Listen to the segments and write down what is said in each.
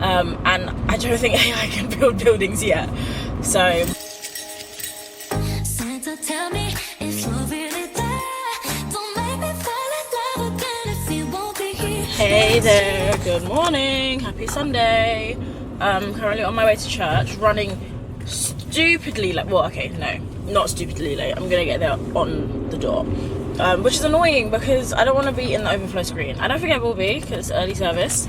and I don't think AI can build buildings yet. So Santa, tell me if you're really there. Don't make me fall in love again if you won't be here. hey there, good morning, happy Sunday. Currently on my way to church, running stupidly late. Well, okay, no, not stupidly late. I'm gonna get there on the dot, which is annoying because I don't want to be in the overflow screen. I don't think I will be because it's early service,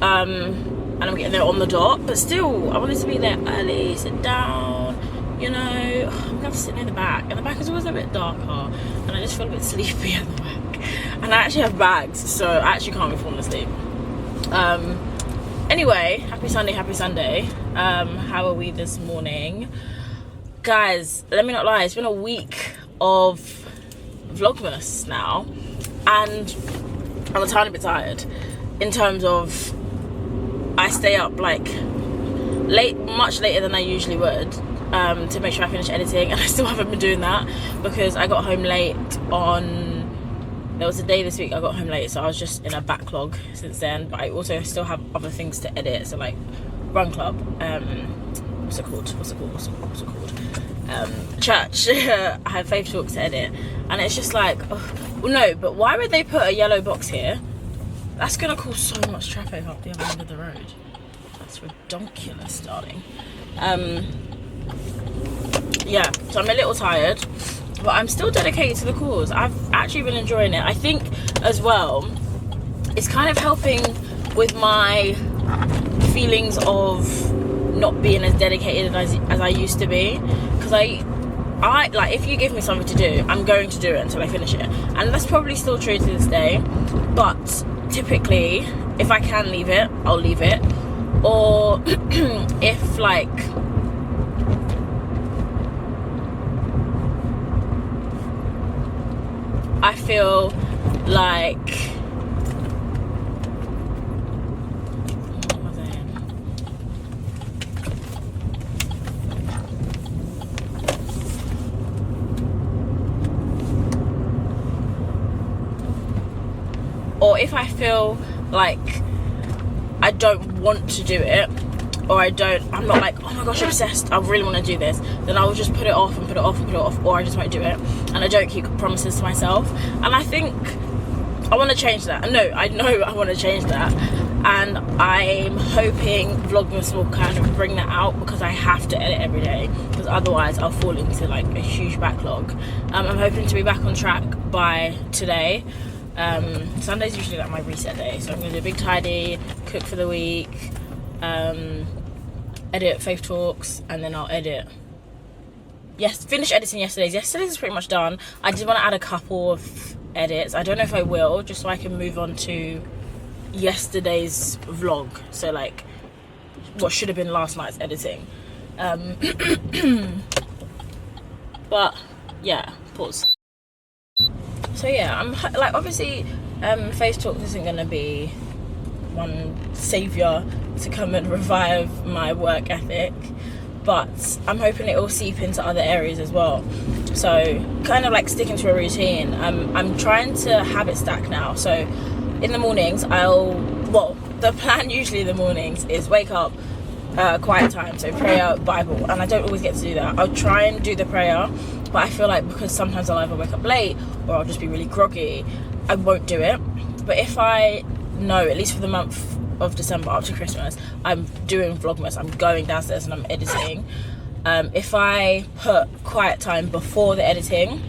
and I'm getting there on the dot. But still, I wanted to be there early, sit down. You know, I'm gonna have to sit near the back, and the back is always a bit darker, and I just feel a bit sleepy at the back. And I actually have bags, so I actually can't be falling asleep. Anyway, happy Sunday, happy Sunday. How are we this morning? Guys, let me not lie, it's been a week of vlogmas now, and I'm a tiny bit tired in terms of I stay up like late, much later than I usually would, to make sure I finish editing, and I still haven't been doing that because I got home late there was a day this week I got home late, so I was just in a backlog since then. But I also still have other things to edit, so like Run Club, what's it called? Church. I have Faith Talks to edit, and it's just like, oh, well, no, but why would they put a yellow box here? That's gonna cause so much traffic up the other end of the road. That's ridiculous, darling. Yeah, so I'm a little tired, but I'm still dedicated to the cause. I've actually been enjoying it. I think as well, it's kind of helping with my feelings of not being as dedicated as I used to be. Because I like, if you give me something to do, I'm going to do it until I finish it. And that's probably still true to this day. But typically, if I can leave it, I'll leave it. Or if like, I feel like, what was I in? Or if I feel like I don't want to do it, or I'm not like, oh my gosh, obsessed, I really want to do this, then I will just put it off and put it off and put it off, or I just won't do it, and I don't keep promises to myself. And I think I want to change that. No, I know I want to change that, and I'm hoping Vlogmas will kind of bring that out, because I have to edit every day, because otherwise I'll fall into like a huge backlog. I'm hoping to be back on track by today. Sunday's usually like my reset day, so I'm going to do a big tidy, cook for the week, edit Faith Talks, and then I'll finish editing yesterday's. Yesterday's is pretty much done. I did want to add a couple of edits. I don't know if I will, just so I can move on to yesterday's vlog, so like what should have been last night's editing. But yeah, pause. So yeah, I'm like, obviously Faith Talks isn't going to be one saviour to come and revive my work ethic, but I'm hoping it will seep into other areas as well. So kind of like sticking to a routine. I'm trying to have it stack now. So in the mornings the plan usually in the mornings is wake up, quiet time, so prayer, Bible, and I don't always get to do that. I'll try and do the prayer, but I feel like because sometimes I'll either wake up late or I'll just be really groggy, I won't do it. But if I know, at least for the month of December up to Christmas, I'm doing Vlogmas, I'm going downstairs and I'm editing, if I put quiet time before the editing,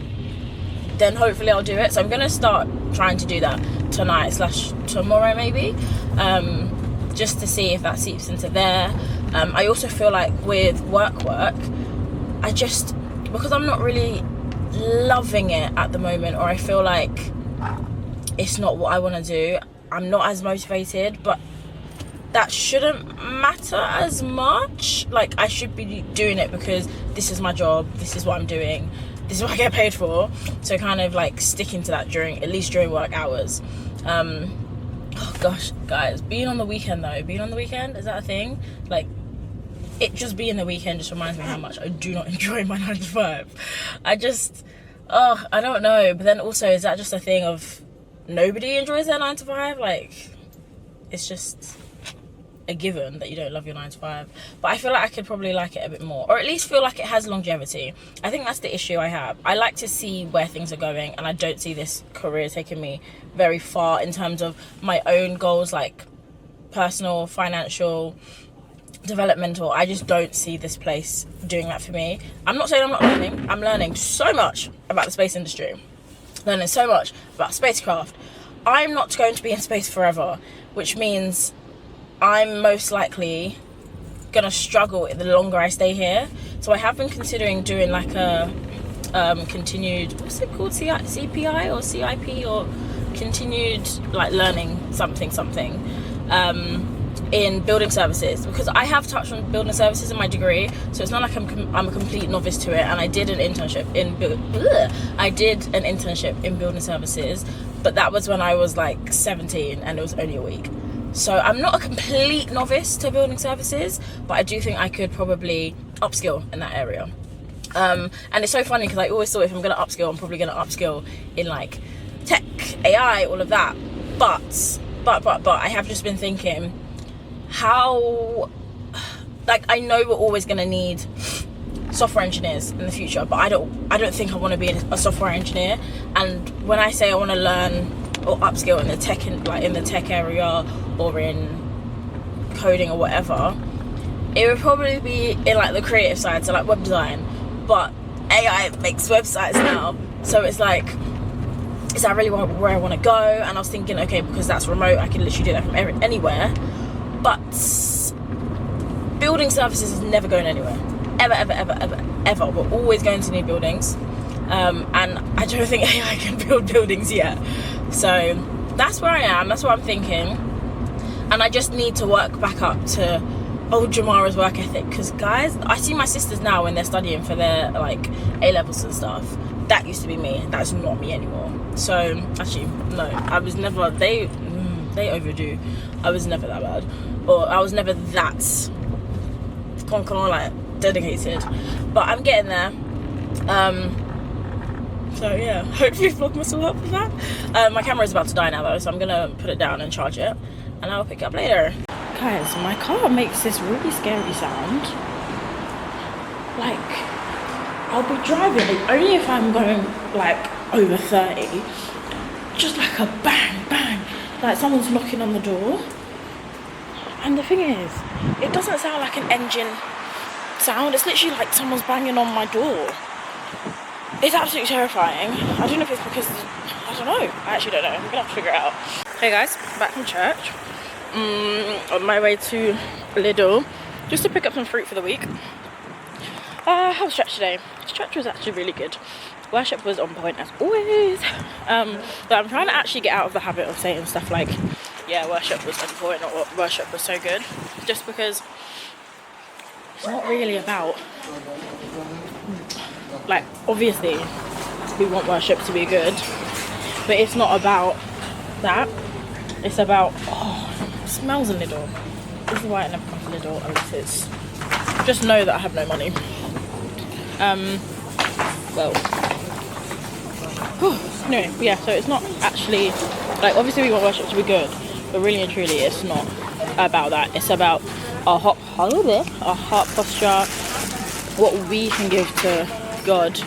then hopefully I'll do it. So I'm going to start trying to do that tonight/tomorrow maybe, just to see if that seeps into there. I also feel like with work, because I'm not really loving it at the moment, or I feel like it's not what I want to do, I'm not as motivated, but that shouldn't matter as much. Like, I should be doing it because this is my job, this is what I'm doing, this is what I get paid for. So kind of like sticking to that at least during work hours. Oh gosh, guys, being on the weekend, is that a thing? Like, it just being the weekend just reminds me how much I do not enjoy my 9 to 5. I don't know. But then also, is that just a thing of nobody enjoys their 9 to 5? Like, it's just, a given that you don't love your 9 to 5, but I feel like I could probably like it a bit more, or at least feel like it has longevity. I think that's the issue I have. I like to see where things are going, and I don't see this career taking me very far in terms of my own goals, like personal, financial, developmental. I just don't see this place doing that for me. I'm not saying I'm not learning. I'm learning so much about the space industry, learning so much about spacecraft. I'm not going to be in space forever, which means I'm most likely gonna struggle the longer I stay here. So I have been considering doing like a continued, what's it called, CPI or CIP, or continued like learning something in building services, because I have touched on building services in my degree, so it's not like I'm a complete novice to it. And I did an internship in building services, but that was when I was like 17 and it was only a week. So I'm not a complete novice to building services, but I do think I could probably upskill in that area. And it's so funny because I always thought if I'm going to upskill, I'm probably going to upskill in like tech, AI, all of that. But I have just been thinking how, like, I know we're always going to need software engineers in the future, but I don't think I want to be a software engineer. And when I say I want to learn or upskill in the tech, in the tech area or in coding or whatever, it would probably be in like the creative side, so like web design. But AI makes websites now, so it's like, is that really where I want to go? And I was thinking, okay, because that's remote, I can literally do that from anywhere. But building services is never going anywhere, ever. We're always going to need buildings, and I don't think AI can build buildings yet. So that's where I am, that's what I'm thinking. And I just need to work back up to old Jamara's work ethic, because guys, I see my sisters now when they're studying for their like A-levels and stuff. That used to be me, that's not me anymore. So actually no, I was never, they overdo. I was never that bad, or I was never that like dedicated, but I'm getting there. So yeah, hopefully vlogmas will help with that. My camera is about to die now though, so I'm gonna put it down and charge it, and I'll pick it up later. Guys, my car makes this really scary sound. Like, I'll be driving, only if I'm going like over 30, just like a bang bang, like someone's knocking on the door. And the thing is, it doesn't sound like an engine sound, it's literally like someone's banging on my door. It's absolutely terrifying. I don't know if it's because, I don't know, I actually don't know, I'm gonna have to figure it out. Hey guys, back from church, on my way to Lidl, just to pick up some fruit for the week. How was church today? Church was actually really good. Worship was on point as always. But I'm trying to actually get out of the habit of saying stuff like, yeah, worship was on point, or worship was so good. Just because it's not really about, like, obviously we want worship to be good, but it's not about that. It's about, it smells a little. This is why I never come to Lidl unless it's, just know that I have no money. Well, anyway, yeah, so it's not actually, like, obviously we want worship to be good, but really and truly it's not about that. It's about our heart posture, what we can give to God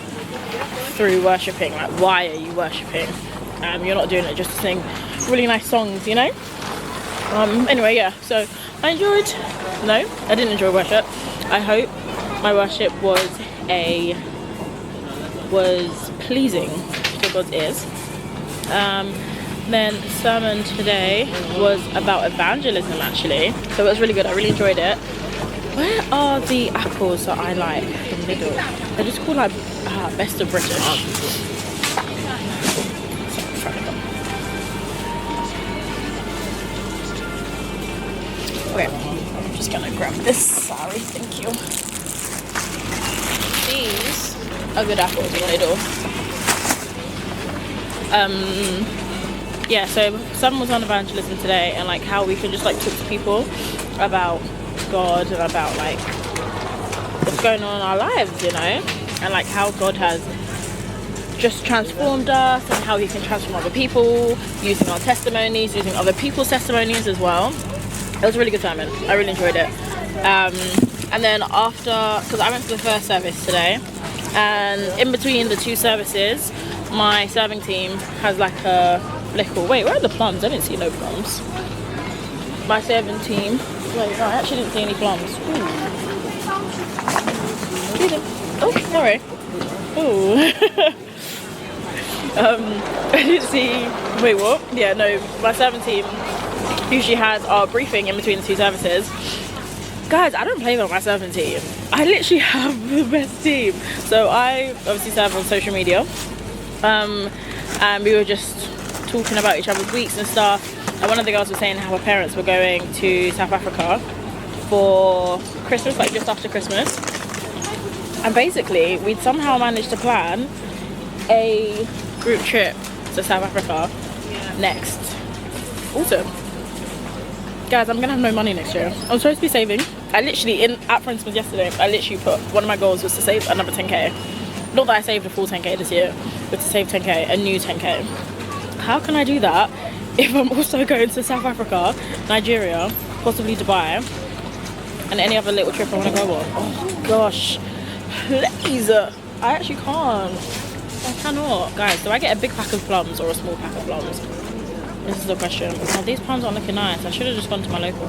through worshipping. Like, why are you worshipping? You're not doing it just to sing really nice songs, you know? Anyway, yeah, so I didn't enjoy worship. I hope my worship was pleasing to God's ears. Then the sermon today was about evangelism actually, so it was really good. I really enjoyed it. Where are the apples that I like from Lidl? They're just called like Best of British. Okay, I'm just gonna grab this. Sorry, thank you. These are good apples in Lidl. Yeah, so someone was on evangelism today, and like how we can just like talk to people about God and about like what's going on in our lives, you know, and like how God has just transformed us and how he can transform other people using our testimonies, using other people's testimonies as well. It was really good timing. I really enjoyed it. And then after, because I went to the first service today, and in between the two services, my serving team has like a little, wait, where are the plums? I didn't see no plums. My serving team, wait, no, I actually didn't see any plums. Ooh. Oh, sorry. Ooh. I didn't see, wait, what? Yeah, no, my serving team usually has our briefing in between the two services. Guys, I don't play with my serving team. I literally have the best team. So I obviously serve on social media, and we were just talking about each other's weeks and stuff, and one of the girls was saying how her parents were going to South Africa for Christmas, like just after Christmas, and basically we'd somehow managed to plan a group trip to South Africa next autumn. Guys, I'm gonna have no money next year. I'm supposed to be saving. I literally, at for instance yesterday, I literally put, one of my goals was to save another 10k. Not that I saved a full 10k this year, but to save 10k, a new 10k. How can I do that if I'm also going to South Africa, Nigeria, possibly Dubai, and any other little trip I want to go on? Oh gosh, please. I actually can't. I cannot. Guys, do I get a big pack of plums or a small pack of plums? This is the question. Oh, these plums aren't looking nice. I should have just gone to my local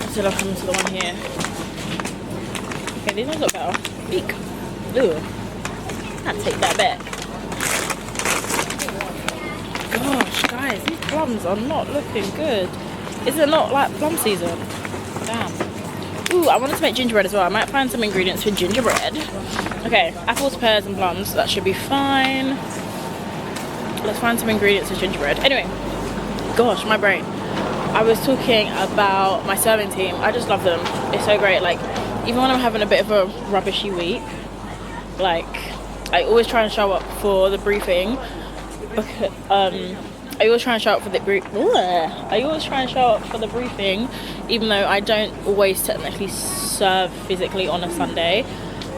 instead of coming to the one here. Okay, these ones look better. Eek. Ooh. I'll take that back. Gosh, guys, these plums are not looking good. Is it not like plum season? Damn. Ooh, I wanted to make gingerbread as well. I might find some ingredients for gingerbread. Okay, apples, pears, and plums. That should be fine. Let's find some ingredients for gingerbread. Anyway, gosh, my brain. I was talking about my serving team. I just love them. It's so great. Like, even when I'm having a bit of a rubbishy week, like, I always try and show up for the briefing. Because, I always try and show up for the briefing, even though I don't always technically serve physically on a Sunday,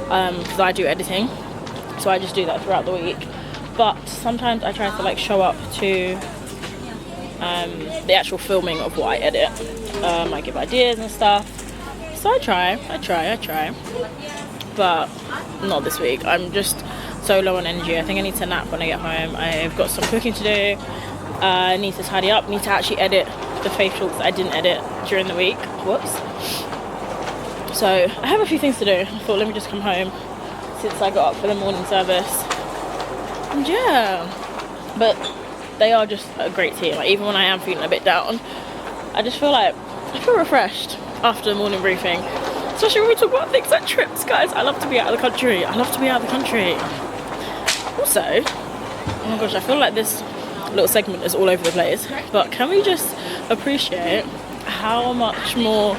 because I do editing. So I just do that throughout the week. But sometimes I try to like show up to the actual filming of what I edit. I give ideas and stuff. So I try. But not this week. I'm just so low on energy. I think I need to nap when I get home. I've got some cooking to do. I need to tidy up. I need to actually edit the facials that I didn't edit during the week. Whoops. So I have a few things to do. I thought let me just come home since I got up for the morning service. And yeah, but they are just a great team. Like, even when I am feeling a bit down, I just feel like I feel refreshed after the morning briefing. Especially when we talk about things like trips, guys. I love to be out of the country. Also, oh my gosh, I feel like this little segment is all over the place. But can we just appreciate how much more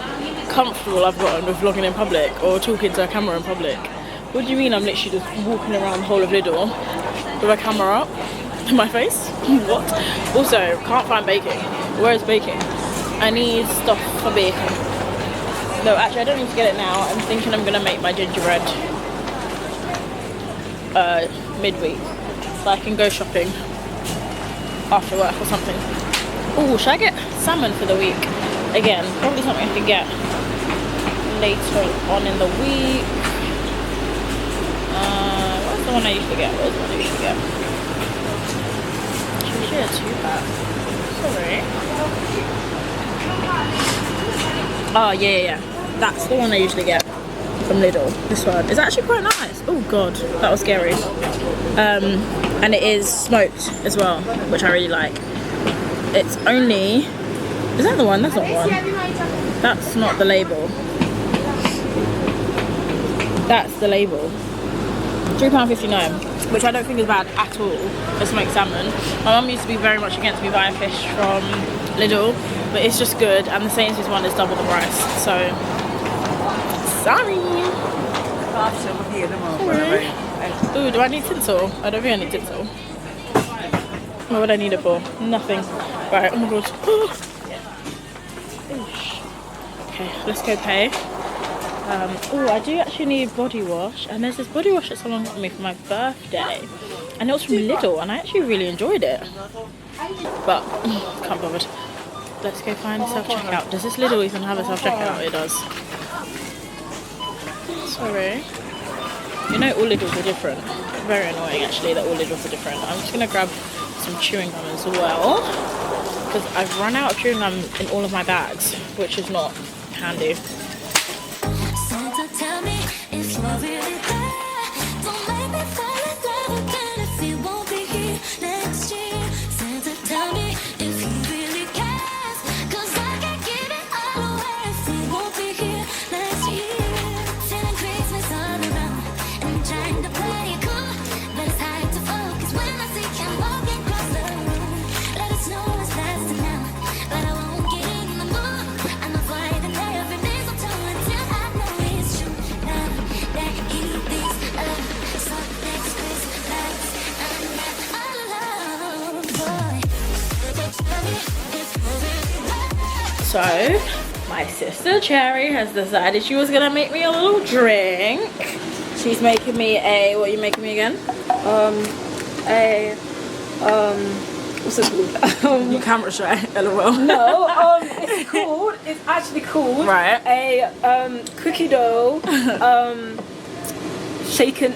comfortable I've gotten with vlogging in public or talking to a camera in public? What do you mean I'm literally just walking around the whole of Lidl with a camera up in my face? What? Also, can't find baking. Where is baking? I need stuff for baking. No, actually I don't need to get it now. I'm thinking I'm gonna make my gingerbread midweek, so I can go shopping after work or something. Oh, should I get salmon for the week? Again, probably something I can get later on in the week. What's the one I usually get? Should we a 2-pack? Sorry. Oh yeah. That's the one I usually get from Lidl. This one is actually quite nice. Oh god, that was scary. And it is smoked as well, which I really like. It's only, is that the one? That's not one. That's not the label. That's the label. £3.59, which I don't think is bad at all for smoked salmon. My mum used to be very much against me buying fish from Lidl, but it's just good, and the Sainsbury's one is double the price, so sorry. Ooh, do I need tinsel? I don't think I need tinsel. What would I need it for? Nothing. Right, oh my god. Okay, let's go pay. Oh, I do actually need body wash, and there's this body wash that someone got me for my birthday, and it was from Lidl, and I actually really enjoyed it, but can't bothered. let's go find a self-checkout. Does this Lidl even have a self-checkout? It does. Sorry. You know all Lidls are different. Very annoying actually that all Lidls are different. I'm just gonna grab some chewing gum as well because I've run out of chewing gum in all of my bags, which is not handy. Santa, tell me if you're really there. Don't make me fall in love again if you won't be here next year. Santa, tell me if you really care. 'Cause I can't give it all away if you won't be here next year. Feeling Christmas all around and I'm trying to play it cool, but it's hard to focus when I see you walking across the room. Let us know it's lasting now, but I won't get in the mood. I'm avoiding every mistletoe until I know it's true. Now that he thinks of so next Christmas, I'm not all alone, boy. So, my sister Cherry has decided she was gonna make me a little drink. She's making me a, what are you making me again? What's it called? You camera shy, lol. No, it's actually called Right. a cookie dough shaken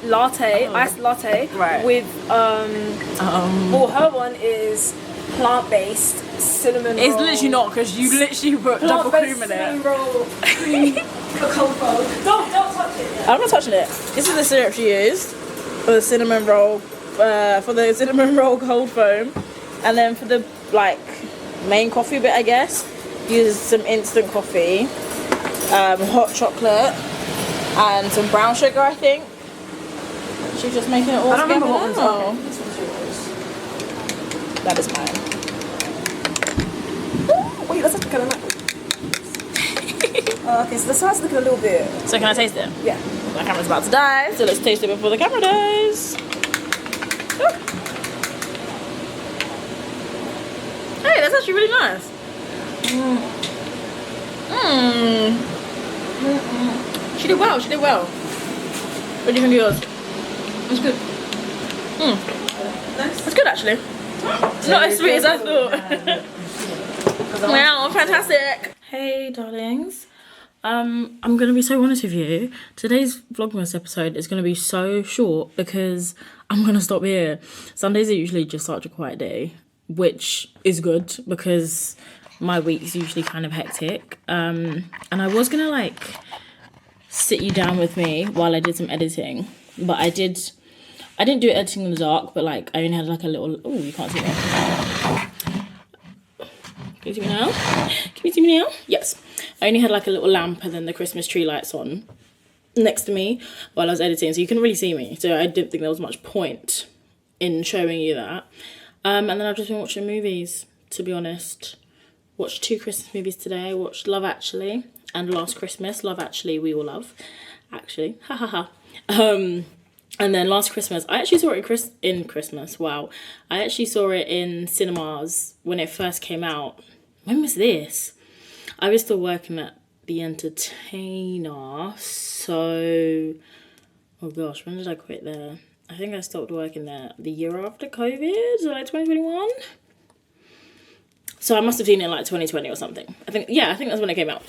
latte, iced latte, Right. with well, her one is plant-based cinnamon It's roll. literally not, because you literally put double Plant-based cream in cinnamon it. roll, cream, cocoa foam. Don't touch it. I'm not touching it. This is the syrup she used for the cinnamon roll, cold foam, and then for the like main coffee bit, I guess, use some instant coffee, hot chocolate, and some brown sugar. I think she's just making it all I don't together. remember what one's now. mine. This one's yours. That is mine. Wait, let's have to cut it. Okay, so the side's looking a little bit. So can I taste it? Yeah. My camera's about to die, so let's taste it before the camera dies. Ooh. Hey, that's actually really nice. She did well, she did well. What do you think of yours? It's good. It's good actually. Not as sweet as I thought. Wow, fantastic. Hey darlings. I'm gonna be so honest with you. Today's vlogmas episode is gonna be so short because I'm gonna stop here. Sundays are usually just such a quiet day, which is good because my week's usually kind of hectic. And I was gonna like sit you down with me while I did some editing, but I didn't do editing in the dark, but like I only had like a little, oh, you can't see me. Can you see me now? Can you see me now? Yes. I only had like a little lamp and then the Christmas tree lights on next to me while I was editing, so you couldn't really see me. So I didn't think there was much point in showing you that. And then I've just been watching movies, to be honest. Watched 2 Christmas movies today. I watched Love Actually and Last Christmas. Love Actually, we all love. Actually, ha ha ha. And then Last Christmas, I actually saw it in Christmas. Wow. I actually saw it in cinemas when it first came out. When was this? I was still working at The Entertainer, so... Oh gosh, when did I quit there? I think I stopped working there the year after COVID, so like 2021? So I must have seen it in like 2020 or something. I think that's when it came out.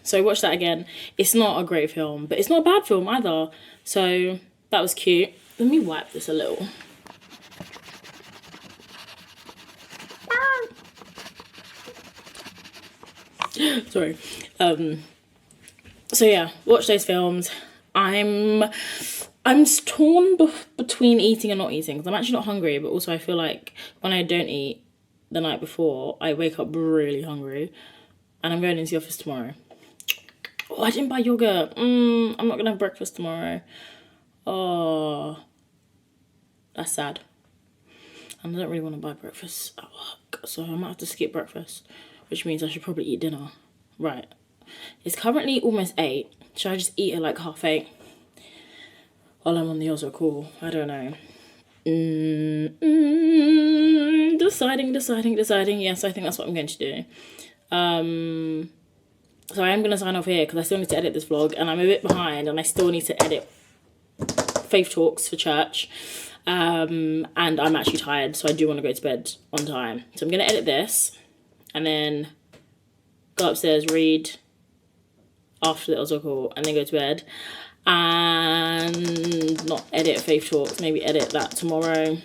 So I watched that again. It's not a great film, but it's not a bad film either. So that was cute. Let me wipe this a little. Sorry. So yeah, watch those films. I'm torn between eating and not eating, because I'm actually not hungry, but also I feel like when I don't eat the night before, I wake up really hungry, and I'm going into the office tomorrow. Oh, I didn't buy yogurt. I'm not gonna have breakfast tomorrow. Oh, that's sad. And I don't really want to buy breakfast at work, so I might have to skip breakfast, which means I should probably eat dinner. Right. It's currently almost 8. Should I just eat at like 8:30? While I'm on the Oslo call? I don't know. Deciding. Yes, I think that's what I'm going to do. So I am going to sign off here because I still need to edit this vlog, and I'm a bit behind, and I still need to edit Faith Talks for church. and I'm actually tired, so I do want to go to bed on time. So I'm going to edit this and then go upstairs, read after the Oslo call, and then go to bed. And not edit Faith Talks, maybe edit that tomorrow.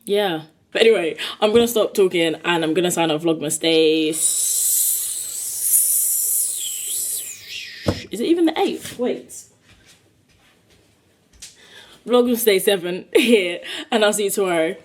Yeah. But anyway, I'm going to stop talking and I'm going to sign off Vlogmas Day. Is it even the 8th? Wait. Vlogmas Day 7 here, and I'll see you tomorrow.